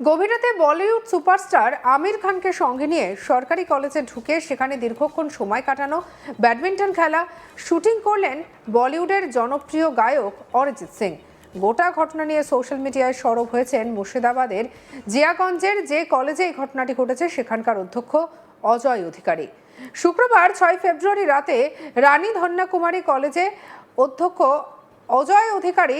গভীর রাতে বলিউড সুপারস্টার আমির খানকে সঙ্গে নিয়ে সরকারি কলেজে ঢুকে সেখানে দীর্ঘক্ষণ সময় কাটানো, ব্যাডমিন্টন খেলা, শুটিং করলেন বলিউডের জনপ্রিয় গায়ক অরিজিৎ সিং। গোটা ঘটনা নিয়ে সোশ্যাল মিডিয়ায় সরব হয়েছেন মুর্শিদাবাদের জিয়াগঞ্জের যে কলেজে এই ঘটনাটি ঘটেছে সেখানকার অধ্যক্ষ অজয় অধিকারী। শুক্রবার 6 ফেব্রুয়ারি রাতে রানী ধন্যাকুমারী কলেজে অধ্যক্ষ অজয় অধিকারী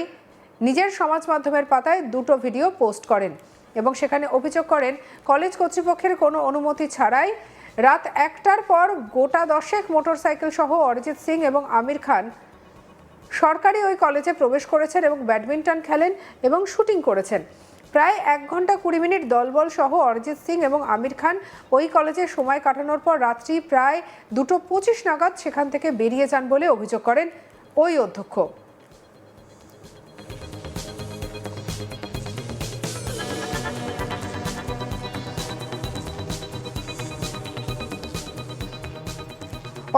নিজের সমাজ মাধ্যমের পাতায় দুটো ভিডিও পোস্ট করেন এবং সেখানে অভিযোগ করেন কলেজ কর্তৃপক্ষের কোনো অনুমতি ছাড়াই রাত 1টার পর গোটা 10 মোটরসাইকেল সহ অরিজিৎ সিং এবং আমির খান সরকারি ওই কলেজে প্রবেশ করেছেন এবং ব্যাডমিন্টন খেলেন এবং শুটিং করেছেন। প্রায় 1 ঘন্টা 20 মিনিট দলবল সহ অরিজিৎ সিং এবং আমির খান ওই কলেজে সময় কাটানোর পর রাত্রি প্রায় 2:25 নাগাদ সেখান থেকে বেরিয়ে যান বলে অভিযোগ করেন ওই অধ্যক্ষ।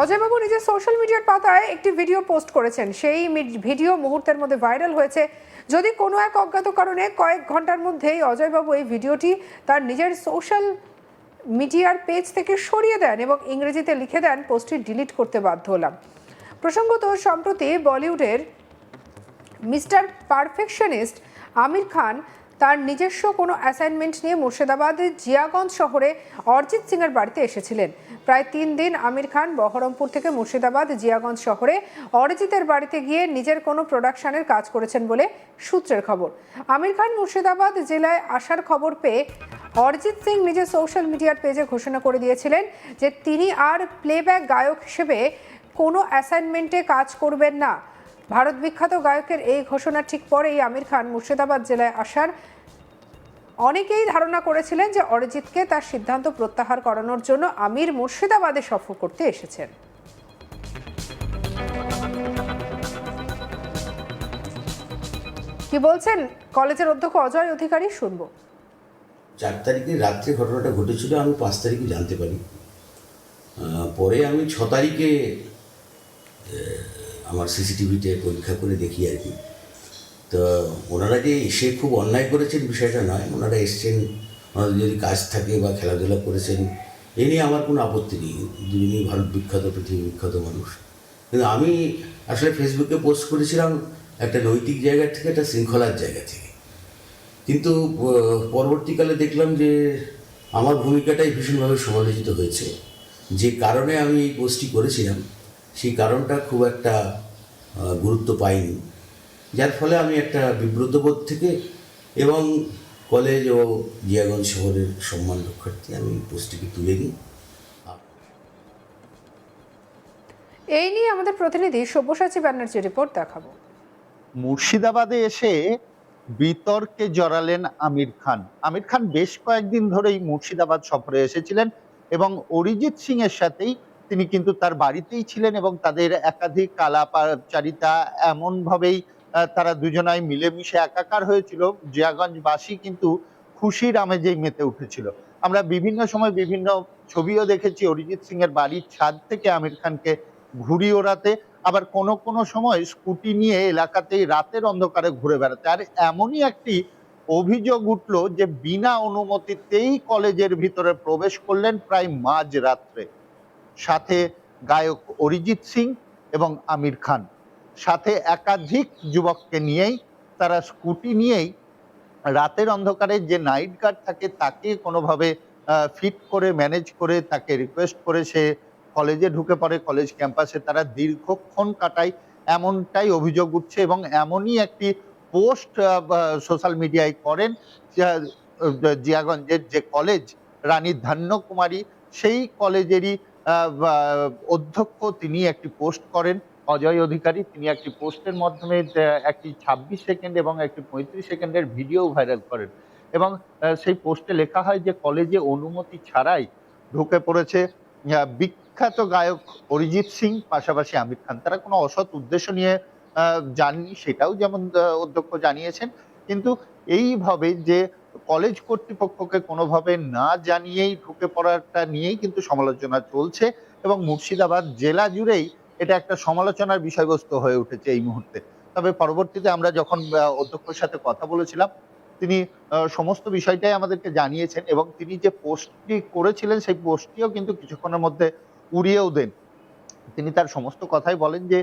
অজয়বাবু নিজের সোশ্যাল মিডিয়ার পাতায় একটি ভিডিও পোস্ট করেছেন। সেই ভিডিও মুহূর্তের মধ্যে ভাইরাল হয়েছে। যদি কোনো এক অজ্ঞাত কারণে কয়েক ঘন্টার মধ্যেই অজয়বাবু এই ভিডিওটি তার নিজের সোশ্যাল মিডিয়ার পেজ থেকে সরিয়ে দেন এবং ইংরেজিতে লিখে দেন, পোস্টটি ডিলিট করতে বাধ্য হলাম। প্রসঙ্গত, সম্প্রতি বলিউডের মিস্টার পারফেকশনিস্ট আমির খান তার নিজস্ব কোনো অ্যাসাইনমেন্ট নিয়ে মুর্শিদাবাদের জিয়াগঞ্জ শহরে অরিজিৎ সিংয়ের বাড়িতে এসেছিলেন। প্রায় 3 দিন আমির খান বহরমপুর থেকে মুর্শিদাবাদ জিয়াগঞ্জ শহরে অরিজিতের বাড়িতে গিয়ে নিজের কোনো প্রোডাকশনের কাজ করেছেন বলে সূত্রের খবর। আমির খান মুর্শিদাবাদ জেলায় আসার খবর পেয়ে অরিজিৎ সিং নিজের সোশ্যাল মিডিয়ার পেজে ঘোষণা করে দিয়েছিলেন যে তিনি আর প্লেব্যাক গায়ক হিসেবে কোনো অ্যাসাইনমেন্টে কাজ করবেন না। ভারত বিখ্যাত গায়কের এই ঘোষণার ঠিক পরেই আমির খান মুর্শিদাবাদ জেলায় আসার অনেকেই ধারণা করেছিলেন যে অরিজিৎকে তার সিদ্ধান্ত প্রত্যাহার করানোর জন্য আমির মুর্শিদাবাদে সফর করতে এসেছেন। কি বলছেন কলেজের অধ্যক্ষ অজয় অধিকারী, শুনবো। 4 তারিখে রাত্রে ঘটনাটা ঘটেছিল, আমি 5 তারিখে জানতে পারি। পরে আমি 6 তারিখে আমার সিসিটিভিতে পরীক্ষা করে দেখি আর কি। তো ওনারা যে এসে খুব অন্যায় করেছেন বিষয়টা নয়, ওনারা এসছেন, ওনাদের যদি কাজ থাকে বা খেলাধুলা করেছেন এ নিয়ে আমার কোনো আপত্তি নেই। দুজনই ভারত বিখ্যাত, পৃথিবী বিখ্যাত মানুষ। কিন্তু আমি আসলে ফেসবুকে পোস্ট করেছিলাম একটা নৈতিক জায়গা থেকে, একটা শৃঙ্খলার জায়গা থেকে। কিন্তু পরবর্তীকালে দেখলাম যে আমার ভূমিকাটাই ভীষণভাবে সমালোচিত হয়েছে। যে কারণে আমি এই পোস্টটি করেছিলাম সেই কারণটা খুব একটা গুরুত্ব পাইনি, যার ফলে আমি একটা বিব্রতবোধ থেকে এবং কলেজ ও জিয়াগঞ্জ শহরের সম্মান রক্ষার্থে আমি পোস্টটিকে তুলে নিই। এই নিয়ে আমাদের প্রতিনিধি সব্যসাচী ব্যানার্জির রিপোর্ট দেখাবো। মুর্শিদাবাদে এসে বিতর্কে জড়ালেন আমির খান। আমির খান বেশ কয়েকদিন ধরেই মুর্শিদাবাদ সফরে এসেছিলেন এবং অরিজিৎ সিং এর সাথেই তিনি কিন্তু তার বাড়িতেই ছিলেন এবং তাদের একাধিক আলাপচারিতা এমনভাবেই তারা দুজনাই মিলেমিশে একাকার হয়েছিল। জিয়াগঞ্জবাসী কিন্তু খুশির আমেজেই মেতে উঠেছিল। আমরা বিভিন্ন সময় বিভিন্ন ছবিও দেখেছি অরিজিৎ সিং এর বাড়ির ছাদ থেকে আমির খানকে ঘুড়ি ওড়াতে, আবার কোনো কোনো সময় স্কুটি নিয়ে এলাকাতেই রাতের অন্ধকারে ঘুরে বেড়াতে। আর এমনই একটি অভিযোগ উঠল যে বিনা অনুমতিতেই কলেজের ভিতরে প্রবেশ করলেন প্রায় মাঝ রাত্রে, সাথে গায়ক অরিজিৎ সিং এবং আমির খান, সাথে একাধিক যুবককে নিয়েই তারা স্কুটি নিয়েই রাতের অন্ধকারে যে নাইট গার্ড থাকে তাকে কোনোভাবে ফিট করে ম্যানেজ করে তাকে রিকোয়েস্ট করে সে কলেজে ঢুকে পড়ে। কলেজ ক্যাম্পাসে তারা দীর্ঘক্ষণ কাটায়, এমনটাই অভিযোগ উঠছে এবং এমনই একটি পোস্ট সোশ্যাল মিডিয়ায় করেন জিয়াগঞ্জের যে কলেজ রানী ধন্যকুমারী, সেই কলেজেরই অধ্যক্ষ তিনি একটি পোস্ট করেন অজয় অধিকারী। তিনি একটি পোস্টের মাধ্যমে একটি 26 সেকেন্ড এবং একটি 35 সেকেন্ডের ভিডিও ভাইরাল করেন এবং সেই পোস্টে লেখা হয় যে কলেজে অনুমতি ছাড়াই ঢুকে পড়েছে বিখ্যাত গায়ক অরিজিৎ সিং, পাশাপাশি আমির খান। তারা কোনো অসৎ উদ্দেশ্য নিয়ে যাননি, সেটাও যেমন অধ্যক্ষ জানিয়েছেন। কিন্তু এইভাবে যে কলেজ কর্তৃপক্ষকে কোনোভাবে না জানিয়েই ঢুকে পড়াটা নিয়েই কিন্তু সমালোচনা চলছে এবং মুর্শিদাবাদ জেলা জুড়েই এটা একটা সমালোচনার বিষয়বস্তু হয়ে উঠেছে এই মুহূর্তে। তবে পরবর্তীতে আমরা যখন অধ্যক্ষের সাথে কথা বলেছিলাম তিনি সমস্ত বিষয়টাই আমাদেরকে জানিয়েছেন এবং তিনি যে পোস্টটি করেছিলেন সেই পোস্টটিও কিন্তু কিছুক্ষণের মধ্যে উড়িয়েও দেন। তিনি তার সমস্ত কথাই বলেন যে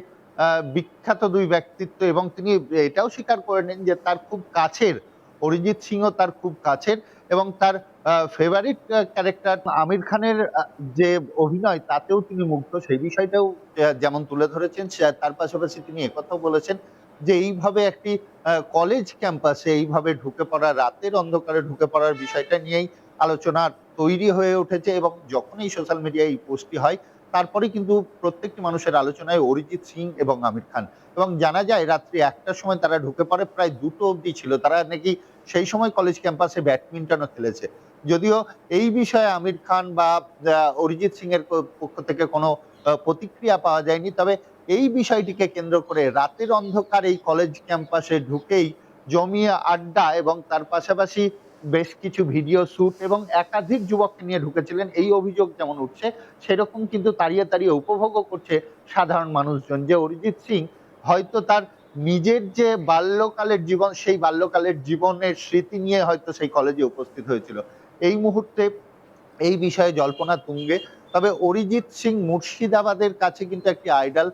বিখ্যাত দুই ব্যক্তিত্ব এবং তিনি এটাও স্বীকার করে নেন যে তার খুব কাছের অরিজিৎ সিংও তার খুব কাছের এবং তার ফেভারিট ক্যারেক্টার আমির খানের যে অভিনয় তাতেও তিনি মুগ্ধ, সেই বিষয়টাও যেমন তুলে ধরেছেন। তার পাশাপাশি তিনি একথাও বলেছেন যে এইভাবে একটি কলেজ ক্যাম্পাসে এইভাবে ঢুকে পড়া, রাতের অন্ধকারে ঢুকে পড়ার বিষয়টা নিয়েই আলোচনা তৈরি হয়ে উঠেছে এবং যখনই সোশ্যাল মিডিয়ায় এই পোস্টটি হয় তারপরে কিন্তু প্রত্যেকটি মানুষের আলোচনায় অরিজিৎ সিং এবং আমির খান। এবং জানা যায় রাত্রি ১টার সময় তারা ঢুকে পড়ে, প্রায় ২টো অবধি ছিল। তারা নাকি সেই সময় কলেজ ক্যাম্পাসে ব্যাডমিন্টনও খেলেছে। যদিও এই বিষয়ে আমির খান বা অরিজিৎ সিং এর পক্ষ থেকে কোনো প্রতিক্রিয়া পাওয়া যায়নি। তবে এই বিষয়টিকে কেন্দ্র করে রাতের অন্ধকার এই কলেজ ক্যাম্পাসে ঢুকেই জমিয়ে আড্ডা এবং তার পাশাপাশি বেশ কিছু ভিডিও শুট এবং একাধিক যুবককে নিয়ে ঢুকেছিলেন এই অভিযোগ যেমন উঠছে, সেরকম কিন্তু তাড়িয়ে তাড়িয়ে উপভোগও করছে সাধারণ মানুষজন যে অরিজিৎ সিং হয়তো তার নিজের যে বাল্যকালের জীবন, সেই বাল্যকালের জীবনের স্মৃতি নিয়ে হয়তো সেই কলেজে উপস্থিত হয়েছিল। এই মুহূর্তে এই বিষয়ে জল্পনা তুঙ্গে। তবে অরিজিৎ সিং মুর্শিদাবাদের কাছে কিন্তু একটি আইডল।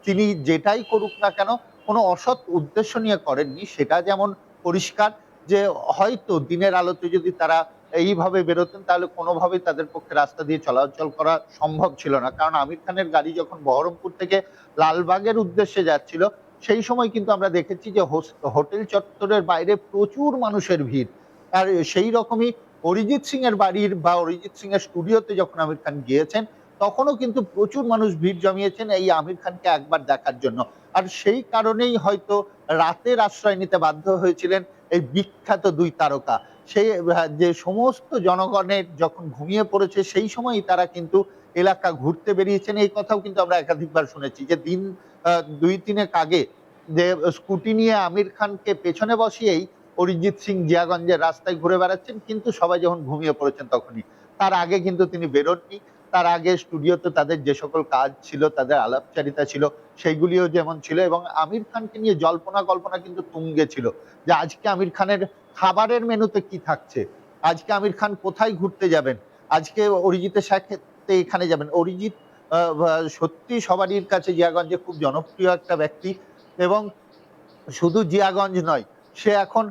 তিনি যেটাই করুক না কেন কোনো অসৎ উদ্দেশ্য নিয়ে করেননি, সেটা যেমন পরিষ্কার যে হয়তো দিনের আলোতে যদি তারা এইভাবে বেরোতেন তাহলে কোনোভাবেই তাদের পক্ষে রাস্তা দিয়ে চলাচল করা সম্ভব ছিল না। কারণ আমির খানের গাড়ি যখন বহরমপুর থেকে লালবাগের উদ্দেশ্যে যাচ্ছিল সেই সময় কিন্তু আমরা দেখেছি যে হোটেল চত্বরের বাইরে প্রচুর মানুষের ভিড়। আর সেই রকমই অরিজিৎ সিং এর বাড়ির বা অরিজিৎ সিং এর স্টুডিওতে যখন আমির খান গিয়েছেন তখনও কিন্তু প্রচুর মানুষ ভিড় জমিয়েছেন এই আমির খানকে একবার দেখার জন্য। আর সেই কারণেই হয়তো রাতের আশ্রয় নিতে বাধ্য হয়েছিলেন এই বিখ্যাত দুই তারকা। সেই যে সমস্ত জনগণের যখন ঘুমিয়ে পড়েছে সেই সময়ই তারা কিন্তু এলাকা ঘুরতে বেরিয়েছেন। এই কথাও কিন্তু আমরা একাধিকবার শুনেছি যে দিন ২-৩ আগে যে স্কুটি নিয়ে আমির খানকে পেছনে বসিয়েই অরিজিৎ সিং জিয়াগঞ্জের রাস্তায় ঘুরে বেড়াচ্ছেন, কিন্তু সবাই যখন ঘুমিয়ে পড়েছেন তখনই। তার আগে কিন্তু তিনি বেরোননি। তার আগে স্টুডিওতে তাদের যে সকল কাজ ছিল, তাদের আলাপচারিতা ছিল, সেইগুলিও যেমন ছিল এবং আমির খানকে নিয়ে জল্পনা কল্পনা কিন্তু তুঙ্গে ছিল যে আজকে আমির খানের খাবারের মেনুতে কি থাকছে, আজকে আমির খান কোথায় ঘুরতে যাবেন, আজকে অরিজিতের সাথে এখানে যাবেন। অরিজিৎ সত্যি সবারই কাছে জিয়াগঞ্জে খুব জনপ্রিয় একটা ব্যক্তি এবং শুধু জিয়াগঞ্জ নয়, সে এখন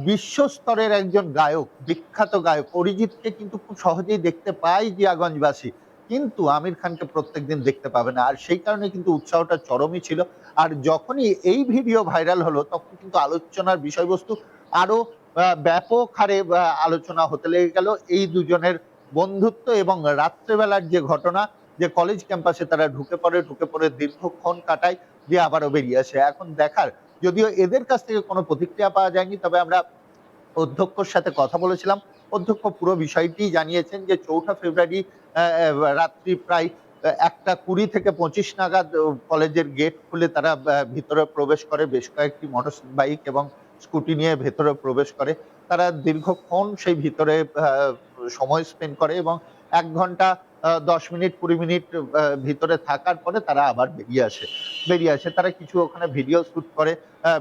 বিশ্বস্তরের একজন গায়ক, বিখ্যাত গায়ক। অরিজিৎকে কিন্তু খুব সহজেই দেখতে পায় জিয়াগঞ্জবাসী, কিন্তু আমির খানকে প্রত্যেকদিন দেখতে পাবে না। আর সেই কারণে কিন্তু উৎসাহটা চরমই ছিল। আর যখনই এই ভিডিও ভাইরাল হলো তখন কিন্তু আলোচনার বিষয়বস্তু আরো ব্যাপক হারে আলোচনা হতে লেগে গেল এই দুজনের বন্ধুত্ব এবং রাত্রেবেলার যে ঘটনা, যে কলেজ ক্যাম্পাসে তারা ঢুকে পড়ে দীর্ঘক্ষণ কাটায় দিয়ে আবারও বেরিয়ে আসে। এখন দেখার, যদিও এদের কাছ থেকে কোনো প্রতিক্রিয়া পাওয়া যায়নি, তবে আমরা অধ্যক্ষর সাথে কথা বলেছিলাম। অধ্যক্ষ পুরো বিষয়টি জানিয়েছেন যে ৪ঠা ফেব্রুয়ারি রাত্রি প্রায় ১টা ২০ থেকে ২৫ নাগাদ কলেজের গেট খুলে তারা ভিতরে প্রবেশ করে, বেশ কয়েকটি মোটর বাইক এবং স্কুটি নিয়ে ভেতরে প্রবেশ করে। তারা দীর্ঘক্ষণ সেই ভিতরে সময় স্পেন্ড করে এবং ১ ঘন্টা ১০ মিনিট ২০ মিনিট ভিতরে থাকার পরে তারা আবার বেরিয়ে আসে। তারা কিছু ওখানে ভিডিও শুট করে,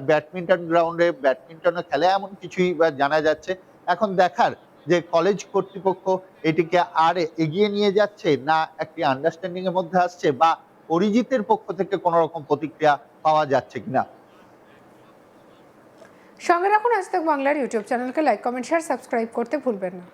ব্যাডমিন্টন গ্রাউন্ডে ব্যাডমিন্টনও খেলে এমন কিছুই জানা যাচ্ছে। এখন দেখার যে কলেজ কর্তৃপক্ষ এটিকে আর এগিয়ে নিয়ে যাচ্ছে না একটি আন্ডারস্ট্যান্ডিং এর মধ্যে আসছে, বা অরিজিতের পক্ষ থেকে কোনো রকম প্রতিক্রিয়া পাওয়া যাচ্ছে কিনা। সঙ্গে রাখুন আজ তাক বাংলার ইউটিউব চ্যানেলকে লাইক, কমেন্ট, শেয়ার, সাবস্ক্রাইব করতে ভুলবেন না।